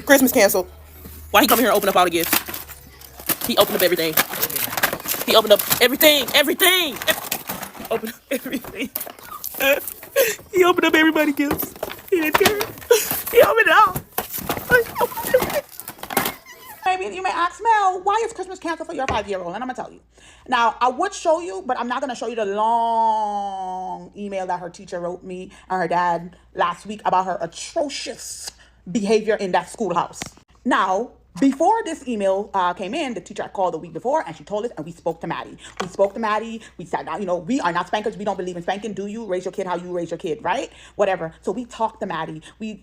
Christmas canceled. Why he come here and open up all the gifts? He opened up everything. He opened up everything. Opened up everything. He opened up everybody's gifts. He didn't care. He opened it all. Maybe you may ask, Mel, why is Christmas canceled for your 5-year-old? And I'm going to tell you. Now, I would show you, but I'm not going to show you the long email that her teacher wrote me and her dad last week about her atrocious behavior in that schoolhouse. Now, before this email came in, the teacher I called the week before, and she told us, and we spoke to Maddie. We sat down, we are not spankers. We don't believe in spanking. Do you raise your kid how you raise your kid, right? Whatever. So we talked to Maddie. We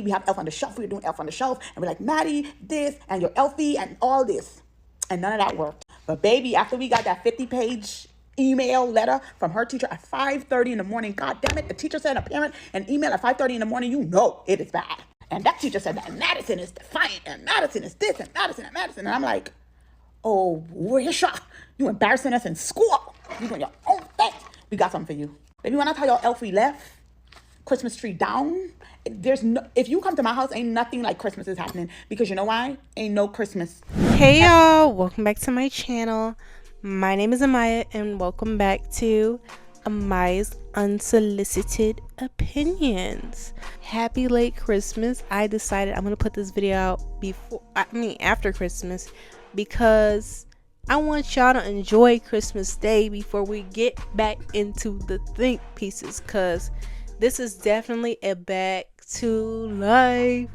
have Elf on the Shelf. We were doing Elf on the Shelf, and we're like, Maddie, this, and your Elfie, and all this. And none of that worked. But baby, after we got that 50-page email letter from her teacher at 5:30 in the morning, God damn it, the teacher sent a parent an email at 5:30 in the morning, it is bad. And that teacher said that Madison is defiant, and Madison is this, and Madison. And I'm like, oh, Risha, you embarrassing us in school. You doing your own thing. We got something for you. Baby, when I tell y'all Elfie left, Christmas tree down, if you come to my house, ain't nothing like Christmas is happening. Because you know why? Ain't no Christmas. Hey y'all, welcome back to my channel. My name is Amaya, and welcome back to Amaya's Unsolicited Opinions. Happy late Christmas. I decided I'm gonna put this video out after Christmas, because I want y'all to enjoy Christmas Day before we get back into the think pieces, because this is definitely a back to life,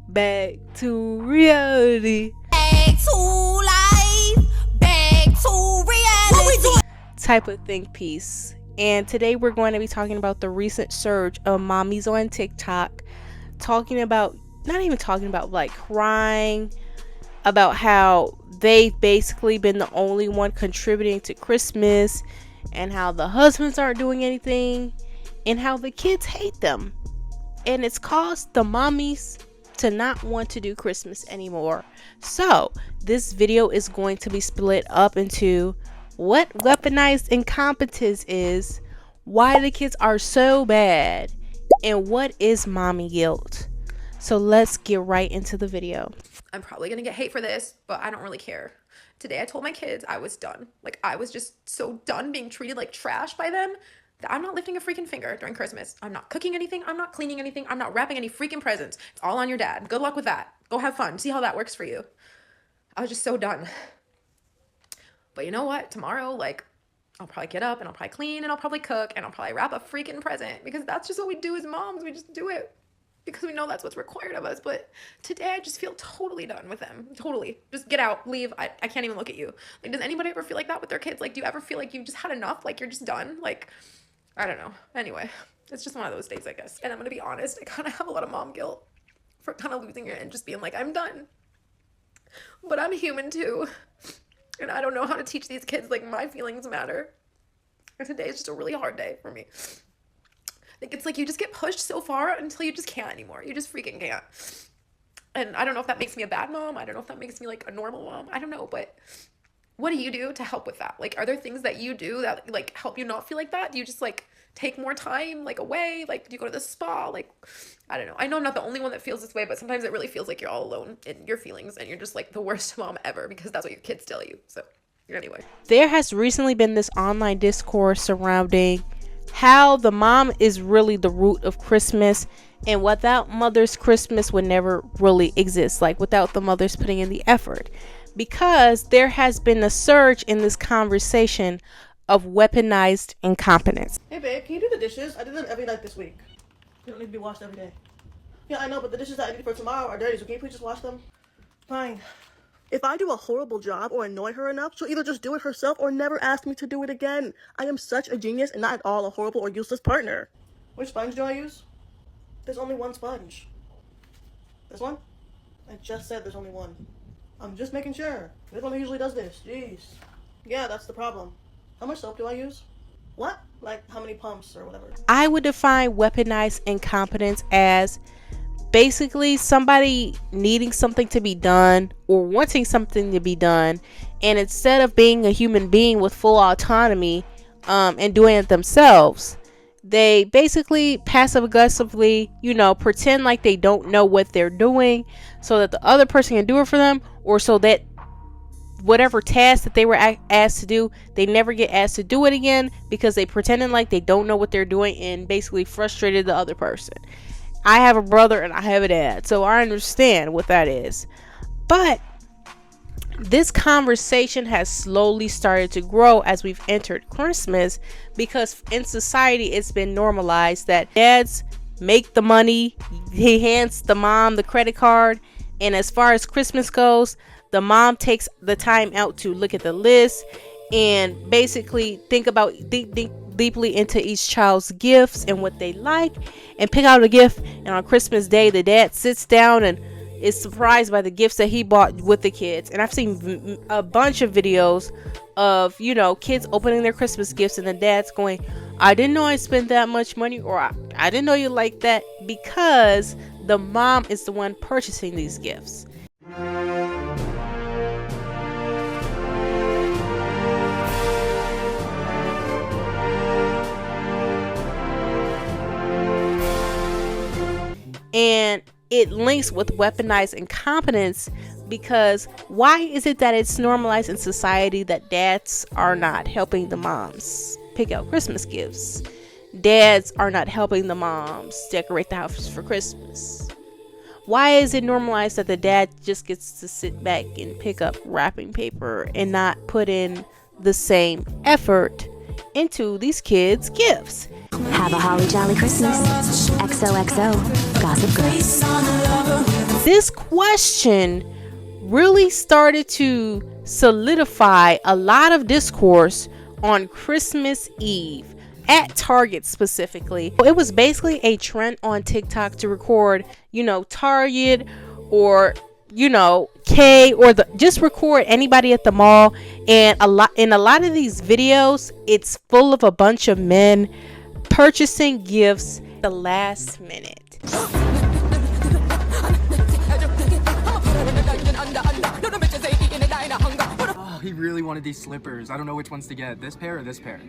back to reality, back to life, back to reality, what we doing? Type of think piece. And today we're going to be talking about the recent surge of mommies on TikTok like crying about how they've basically been the only one contributing to Christmas, and how the husbands aren't doing anything, and how the kids hate them. And it's caused the mommies to not want to do Christmas anymore. So this video is going to be split up into what weaponized incompetence is, why the kids are so bad, and what is mommy guilt. So let's get right into the video. I'm probably gonna get hate for this, but I don't really care. Today I told my kids I was done. Like, I was just so done being treated like trash by them that I'm not lifting a freaking finger during Christmas. I'm not cooking anything. I'm not cleaning anything. I'm not wrapping any freaking presents. It's all on your dad. Good luck with that. Go have fun. See how that works for you. I was just so done. But you know what? Tomorrow, I'll probably get up and I'll probably clean and I'll probably cook and I'll probably wrap a freaking present, because that's just what we do as moms. We just do it because we know that's what's required of us. But today I just feel totally done with them. Totally. Just get out, leave. I can't even look at you. Like, does anybody ever feel like that with their kids? Like, do you ever feel like you've just had enough? Like, you're just done? Like, I don't know. Anyway, it's just one of those days, I guess. And I'm going to be honest, I kind of have a lot of mom guilt for kind of losing it and just being like, I'm done. But I'm human too. And I don't know how to teach these kids, like, my feelings matter. And today is just a really hard day for me. Like, it's like you just get pushed so far until you just can't anymore. You just freaking can't. And I don't know if that makes me a bad mom. I don't know if that makes me, like, a normal mom. I don't know, but what do you do to help with that? Like, are there things that you do that, like, help you not feel like that? Do you just, like, take more time, like, away? Like, do you go to the spa? Like, I don't know. I know I'm not the only one that feels this way, but sometimes it really feels like you're all alone in your feelings and you're just, like, the worst mom ever, because that's what your kids tell you. So, anyway. There has recently been this online discourse surrounding how the mom is really the root of Christmas, and without mothers, Christmas would never really exist. Like, without the mothers putting in the effort. Because there has been a surge in this conversation of weaponized incompetence. Hey babe, can you do the dishes? I did them every night this week. They don't need to be washed every day. Yeah, I know, but the dishes that I need for tomorrow are dirty, so can you please just wash them? Fine. If I do a horrible job or annoy her enough, she'll either just do it herself or never ask me to do it again. I am such a genius and not at all a horrible or useless partner. Which sponge do I use? There's only one sponge. This one? I just said there's only one. I'm just making sure. You're the one who usually does this. Jeez. Yeah, that's the problem. How much soap do I use? What? Like, how many pumps or whatever? I would define weaponized incompetence as basically somebody needing something to be done or wanting something to be done, and instead of being a human being with full autonomy and doing it themselves, they basically passive aggressively, pretend like they don't know what they're doing so that the other person can do it for them, or so that whatever task that they were asked to do, they never get asked to do it again because they pretended like they don't know what they're doing and basically frustrated the other person. I have a brother and I have a dad, so I understand what that is. But this conversation has slowly started to grow as we've entered Christmas, because in society it's been normalized that dads make the money, he hands the mom the credit card, and as far as Christmas goes, the mom takes the time out to look at the list and basically think deeply into each child's gifts and what they like and pick out a gift. And on Christmas Day, the dad sits down and is surprised by the gifts that he bought with the kids. And I've seen a bunch of videos of, kids opening their Christmas gifts and the dad's going, I didn't know I spent that much money, or I didn't know you like that, because the mom is the one purchasing these gifts. And it links with weaponized incompetence, because why is it that it's normalized in society that dads are not helping the moms pick out Christmas gifts? Dads are not helping the moms decorate the house for Christmas. Why is it normalized that the dad just gets to sit back and pick up wrapping paper and not put in the same effort into these kids' gifts? Have a holly jolly Christmas. XOXO, Gossip Girl. This question really started to solidify a lot of discourse on Christmas Eve at Target specifically. It was basically a trend on TikTok to record, Target or K, or just record anybody at the mall. And a lot of these videos, it's full of a bunch of men purchasing gifts at the last minute. Oh, he really wanted these slippers. I don't know which ones to get, this pair or this pair.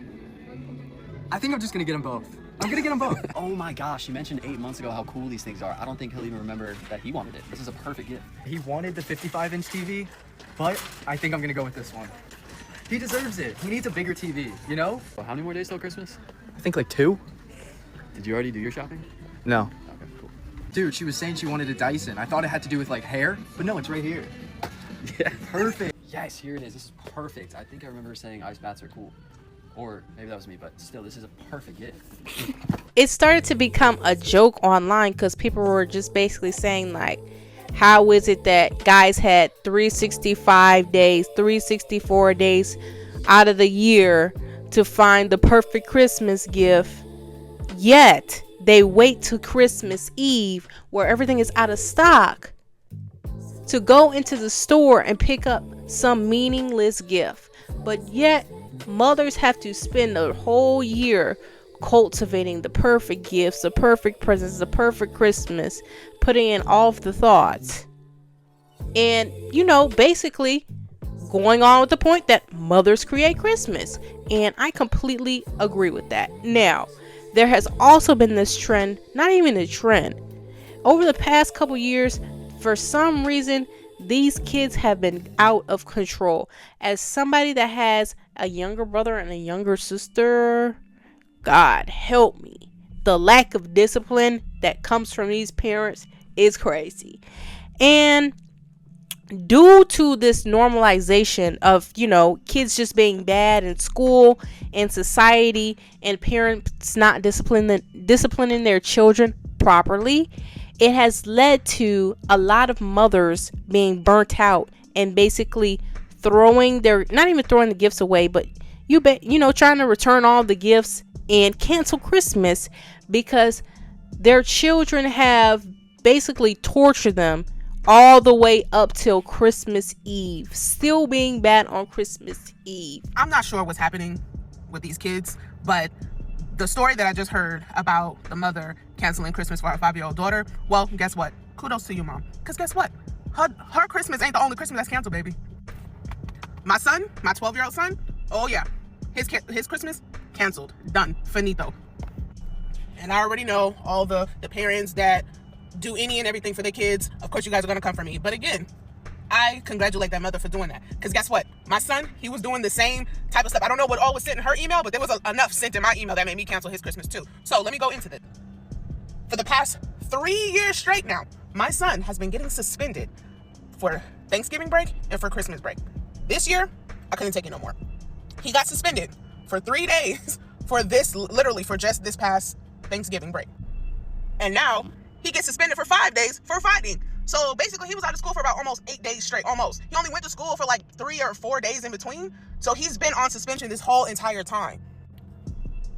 I think I'm just gonna get them both. I'm gonna get them both. Oh my gosh, you mentioned 8 months ago how cool these things are. I don't think he'll even remember that he wanted it. This is a perfect gift. He wanted the 55-inch TV, but I think I'm gonna go with this one. He deserves it. He needs a bigger TV, Well, how many more days till Christmas? I think like 2. Did you already do your shopping? No. Okay, cool. Dude, she was saying she wanted a Dyson. I thought it had to do with like hair, but no, it's right here. Yeah. Perfect. Yes, here it is. This is perfect. I think I remember saying ice baths are cool. Or maybe that was me, but still, this is a perfect gift. It started to become a joke online because people were just basically saying, like, how is it that guys had 365 days, 364 days out of the year to find the perfect Christmas gift, yet they wait till Christmas Eve, where everything is out of stock, to go into the store and pick up some meaningless gift. But yet mothers have to spend the whole year cultivating the perfect gifts, the perfect presents, the perfect Christmas, putting in all of the thoughts, and basically going on with the point that mothers create Christmas. And I completely agree with that. Now, there has also been this trend, not even a trend, over the past couple years. For some reason, these kids have been out of control. As somebody that has a younger brother and a younger sister, God help me, the lack of discipline that comes from these parents is crazy. And due to this normalization of, kids just being bad in school and society, and parents not disciplining their children properly, it has led to a lot of mothers being burnt out and basically not even throwing the gifts away, but trying to return all the gifts and cancel Christmas because their children have basically tortured them all the way up till Christmas Eve, still being bad on Christmas Eve. I'm not sure what's happening with these kids, but the story that I just heard about the mother canceling Christmas for her 5-year-old daughter, well, guess what? Kudos to you, Mom. Because guess what? Her Christmas ain't the only Christmas that's canceled, baby. My son, my 12-year-old son, oh yeah, his Christmas canceled, done, finito. And I already know all the parents that do any and everything for their kids. Of course, you guys are going to come for me. But again, I congratulate that mother for doing that. Because guess what? My son, he was doing the same type of stuff. I don't know what all was sent in her email, but there was enough sent in my email that made me cancel his Christmas too. So let me go into this. For the past 3 years straight now, my son has been getting suspended for Thanksgiving break and for Christmas break. This year, I couldn't take it no more. He got suspended for 3 days for this, literally for just this past Thanksgiving break. And now he gets suspended for 5 days for fighting. So basically he was out of school for about almost 8 days straight, almost. He only went to school for like 3 or 4 days in between. So he's been on suspension this whole entire time.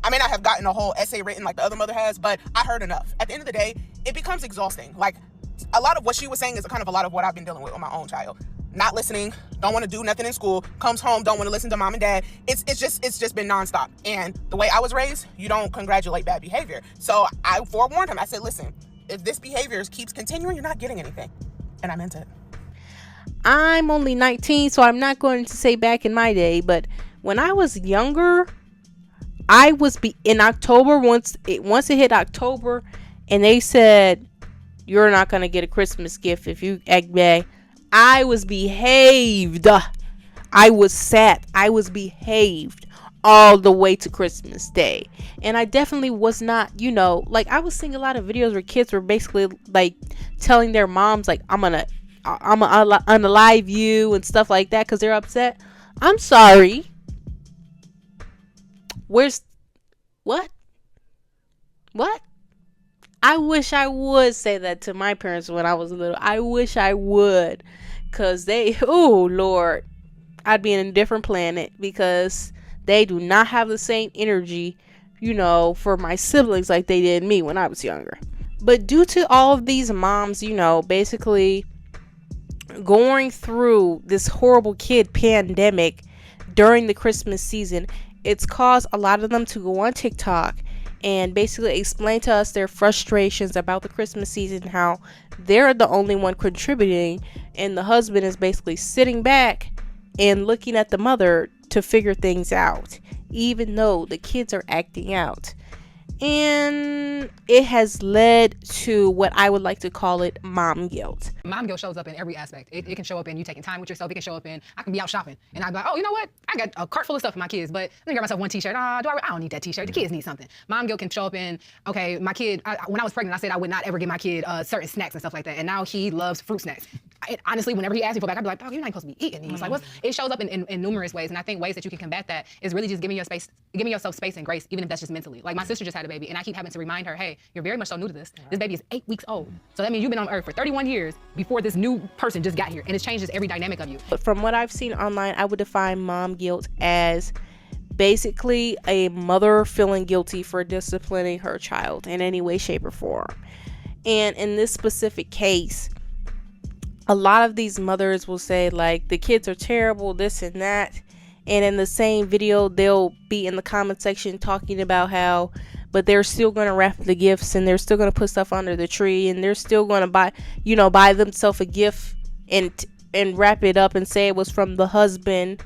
I may not have gotten a whole essay written like the other mother has, but I heard enough. At the end of the day, it becomes exhausting. Like, a lot of what she was saying is kind of a lot of what I've been dealing with my own child. Not listening, don't want to do nothing in school, comes home, don't want to listen to mom and dad. It's just been nonstop. And the way I was raised, you don't congratulate bad behavior. So I forewarned him. I said, listen, if this behavior keeps continuing, you're not getting anything. And I meant it. I'm only 19, so I'm not going to say back in my day, but when I was younger, I was in October, once it hit October, and they said, you're not going to get a Christmas gift if you act bad. I was behaved. I was sat. I was behaved all the way to Christmas Day. And I definitely was not, like, I was seeing a lot of videos where kids were basically like telling their moms, like, I'm gonna unalive you and stuff like that because they're upset. I'm sorry. What? I wish I would say that to my parents when I was little. I wish I would. Because oh Lord, I'd be in a different planet because they do not have the same energy, for my siblings like they did me when I was younger. But due to all of these moms, basically going through this horrible kid pandemic during the Christmas season, it's caused a lot of them to go on TikTok and basically explain to us their frustrations about the Christmas season, how they're the only one contributing and the husband is basically sitting back and looking at the mother to figure things out, even though the kids are acting out. And it has led to what I would like to call it mom guilt. Mom guilt shows up in every aspect. It can show up in you taking time with yourself. It can show up in, I can be out shopping and I'd be like, oh, you know what? I got a cart full of stuff for my kids, but let me grab myself one t-shirt. I don't need that t-shirt. The kids need something. Mom guilt can show up in, okay, my kid, when I was pregnant, I said I would not ever give my kid certain snacks and stuff like that. And now he loves fruit snacks. Honestly, whenever he asks me for back, I'd be like, dog, you're not supposed to be eating these. Like, it shows up in numerous ways. And I think ways that you can combat that is really just giving yourself space and grace, even if that's just mentally. Like, my sister just had a baby and I keep having to remind her, hey, you're very much so new to this. This baby is 8 weeks old. So that means you've been on earth for 31 years before this new person just got here. And it changes every dynamic of you. But from what I've seen online, I would define mom guilt as basically a mother feeling guilty for disciplining her child in any way, shape, or form. And in this specific case, a lot of these mothers will say, like, the kids are terrible, this and that. And in the same video, they'll be in the comment section talking about how, but they're still going to wrap the gifts and they're still going to put stuff under the tree and they're still going to buy themselves a gift and wrap it up and say it was from the husband,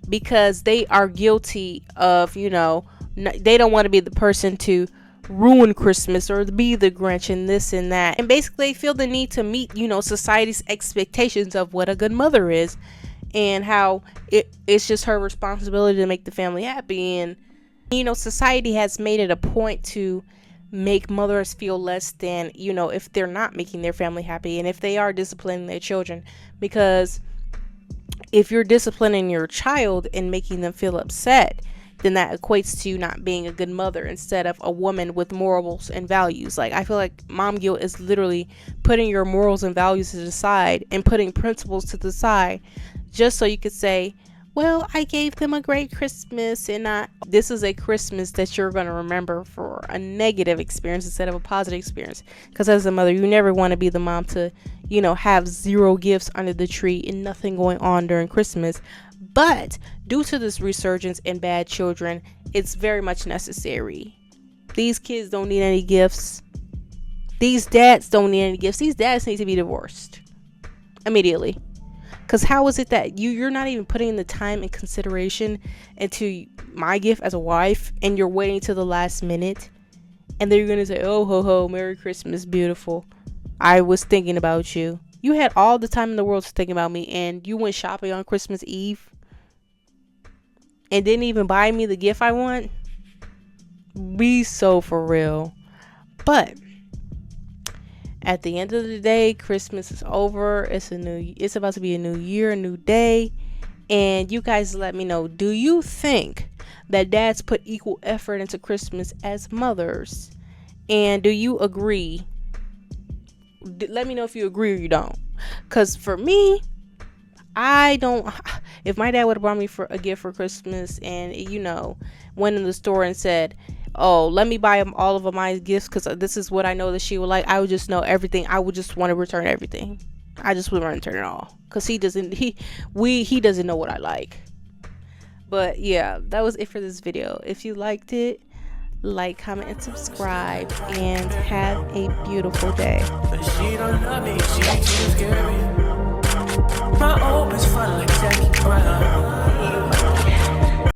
because they are guilty of, they don't want to be the person to ruin Christmas or be the Grinch and this and that. And basically they feel the need to meet, society's expectations of what a good mother is and how it's just her responsibility to make the family happy. And, society has made it a point to make mothers feel less than, if they're not making their family happy and if they are disciplining their children. Because if you're disciplining your child and making them feel upset, then that equates to you not being a good mother instead of a woman with morals and values. Like, I feel like mom guilt is literally putting your morals and values to the side and putting principles to the side just so you could say, well, I gave them a great Christmas, and this is a Christmas that you're going to remember for a negative experience instead of a positive experience. Because as a mother, you never want to be the mom to, have 0 gifts under the tree and nothing going on during Christmas. But due to this resurgence in bad children, it's very much necessary. These kids don't need any gifts. These dads don't need any gifts. These dads need to be divorced immediately. Because how is it that you're not even putting the time and consideration into my gift as a wife, and you're waiting to the last minute And then you're gonna say, oh ho ho, Merry Christmas, beautiful. I was thinking about you. You had all the time in the world to think about me, and you went shopping on Christmas Eve and didn't even buy me the gift I want. Be so for real. But at the end of the day, Christmas is over. It's about to be a new year, a new day. And you guys let me know, do you think that dads put equal effort into Christmas as mothers? And do you agree? Let me know if you agree or you don't. Because for me, I don't. If my dad would have brought me for a gift for Christmas and, you know, went in the store and said, oh, let me buy all of my gifts because this is what I know that she would like, I would just know everything. I would just want to return everything. I just would want to return it all because he doesn't know what I like. But yeah, that was it for this video. If you liked it, like, comment, and subscribe, and have a beautiful day.